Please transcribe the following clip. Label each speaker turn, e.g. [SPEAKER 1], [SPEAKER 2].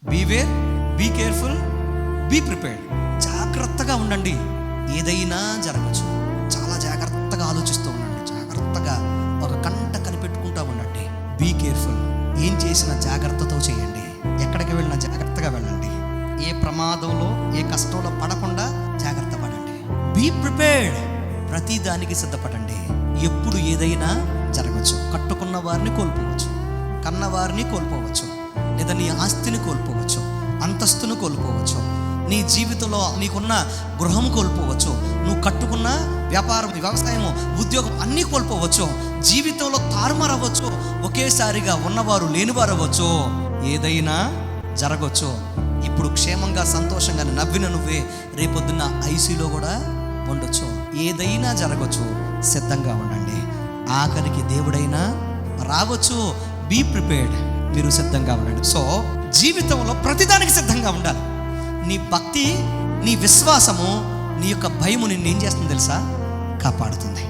[SPEAKER 1] Beware, be careful, be prepared. జాగ్రత్తగా ఉండండి, ఏదైనా జరగచ్చు. చాలా జాగ్రత్తగా ఆలోచిస్తూ ఉండండి, జాగ్రత్తగా ఒక కంట కనిపెట్టుకుంటూ ఉండండి. బీ కేర్ఫుల్, ఏం చేసినా జాగ్రత్తతో చేయండి, ఎక్కడికి వెళ్ళినా జాగ్రత్తగా వెళ్ళండి, ఏ ప్రమాదంలో ఏ కష్టంలో పడకుండా జాగ్రత్త పడండి. బీ ప్రిపేర్డ్, ప్రతి దానికి సిద్ధపడండి. ఎప్పుడు ఏదైనా జరగచ్చు. కట్టుకున్న వారిని కోల్పోవచ్చు, కన్నవారిని కోల్పోవచ్చు, లేదా నీ ఆస్తిని కోల్పోవచ్చు, అంతస్తును కోల్పోవచ్చు, నీ జీవితంలో నీకున్న గృహం కోల్పోవచ్చు, నువ్వు కట్టుకున్న వ్యాపారం, వ్యవసాయము, ఉద్యోగం అన్నీ కోల్పోవచ్చు. జీవితంలో తారుమారవచ్చు, ఒకేసారిగా ఉన్నవారు లేనివారు అవ్వచ్చు, ఏదైనా జరగవచ్చు. ఇప్పుడు క్షేమంగా సంతోషంగా నవ్విన నువ్వే రేపొద్దున్న ఐసీలో కూడా ఉండొచ్చు. ఏదైనా జరగవచ్చు, సిద్ధంగా ఉండండి. ఆఖరికి దేవుడైనా రావచ్చు. బీ ప్రిపేర్డ్, మీరు సిద్ధంగా ఉండండి. సో జీవితంలో ప్రతిదానికి సిద్ధంగా ఉండాలి. నీ భక్తి, నీ విశ్వాసము, నీ యొక్క భయము నిన్ను ఏం చేస్తుంది తెలుసా? కాపాడుతుంది.